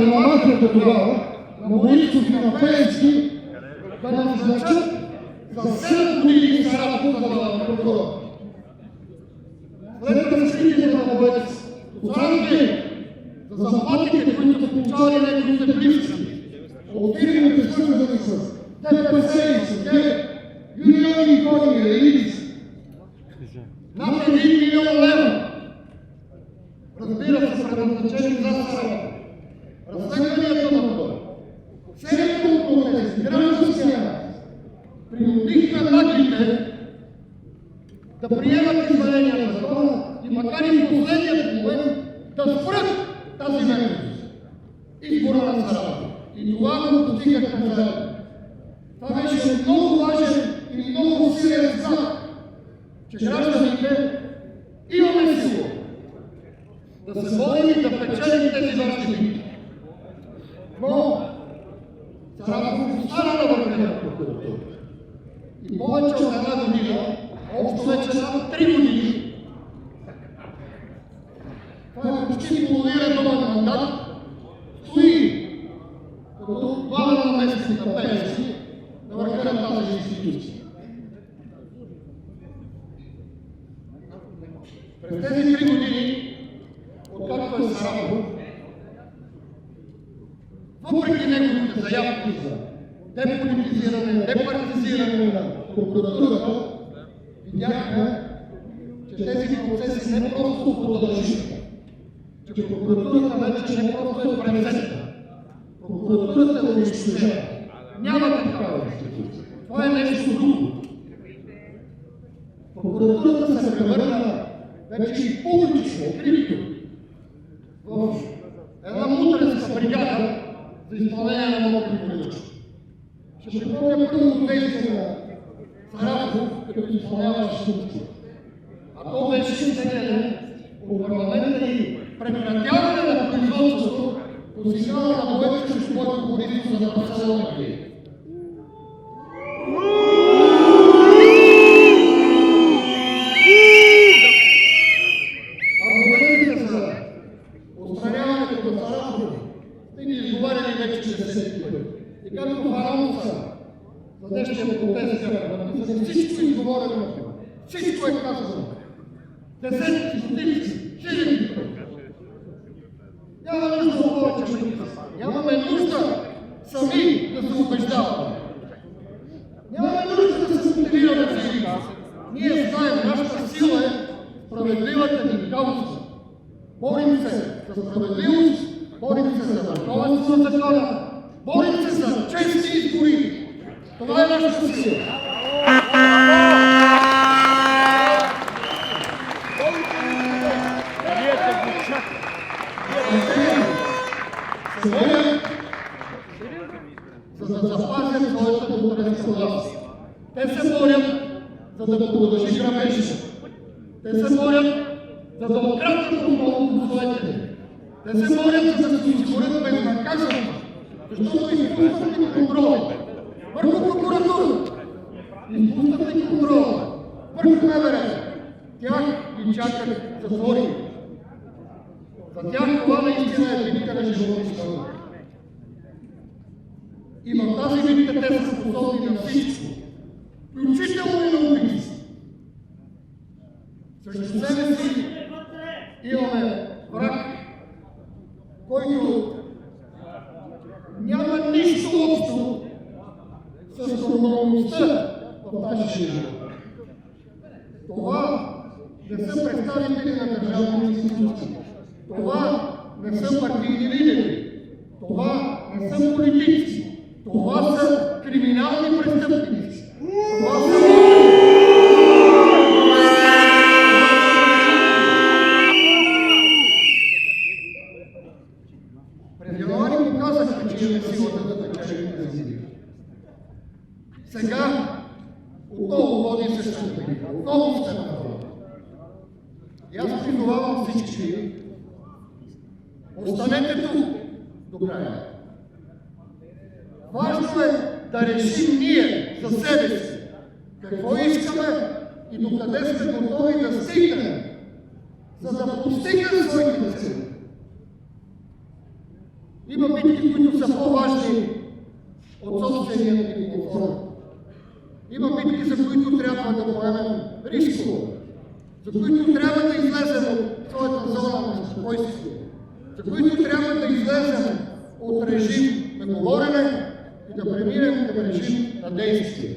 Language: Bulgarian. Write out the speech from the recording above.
на мафията тогава, на Борисов и на Пеевски, да назначат за 7 години Сарафов за главен прокурор. След разкритието на Боец, останалите за заплатите, които получавали неговите близки, от фирмите свързани с ДПС и с ГЕРБ, юниони и хори, елитици, над 1 милион лева, разбира се, предназначени за Сарафов. Разследванията на това, серията от протести, граждански анализ, принудихме наглите да приемат изменения на закона и макар и в последния момент да спрат тази мерност, избора на Сарафов. И това го постигахме заедно. Това беше много важен и много силен знак, че гражданите имаме сила да се борим и да печелим тези важни битки. Но Сарафов остана на върха на прокуратура. И повече от една година, общо вече над 3 години, това е почти половина редовен мандат, стои като главен наместник на Пеевски на върха на тази институция. През тези 3 години, откакто е Сарафов, въпреки неговите заявки за деполитизиране, департизиране на прокуратурата, видяхме, че тези процеси не просто продължиха, че прокуратурата вече не просто е превзета. Прокуратурата е унищожена. Няма такава институция. Това е нещо друго. Прокуратурата се превърна вече и публично, открито, в една мутренска бригада за изпълнение на мокри поръчки. Ще припомня първото действие на Сарафов, като изпълняваше функция. А то беше изтегляне от парламента и прекратяване на производството по сигнала на Боец срещу Бойко Борисов за парцелна крия. Аргументите за отстраняването на Сарафов сте ги изговаряли вече 10 пъти. И както в анонса за днешния протест бяха написани, всичко е изговорено на това. Всичко е казано. Десетки, стотици, хиляди пъти. Няма нужда да повече приказка. Нямаме нужда сами да се убеждаваме. Нямаме нужда да се мотивираме за игра. Ние знаем, нашата сила е справедливата ни кауза. Борим се за справедливост, борим се за върховенство на закона, борим се за чести избори. Това е нашата сила. Се борят, за да запазят своята конкурентна власт. Те се борят, за да продължи грабежа. Те се борят, за да откраднат отново гласовете. Те се борят, за да се осигурят безнаказано, защото изпуснат контрола върху прокуратурата, изпуснат контрола върху МВР. Тях ги чакат затвори. За тях това наистина е битка на живота и смъртта. И в тази битка те са способни на всичко, включително и на убийство. Срещу себе си имаме враг, който няма нищо общо с нормалността в нашия живот. Това не са представители на държавни институции. Това не са партийни лидери. Това не са политици. Това са криминални престъпници. Това са... През януари показахме, че имаме силата да печелим тези битки. Сега отново води същата битка. Отново сте на това. И аз призовавам всички. Останете тук до края. Важно е да решим ние за себе си какво искаме и докъде сме готови да стигнем, за да постигнем своите цели. Има трябва да поемем рискове, за които трябва да излезем от своята зона на спокойствие, за които трябва да излезем от режим на говорене и да преминем към режим на действие.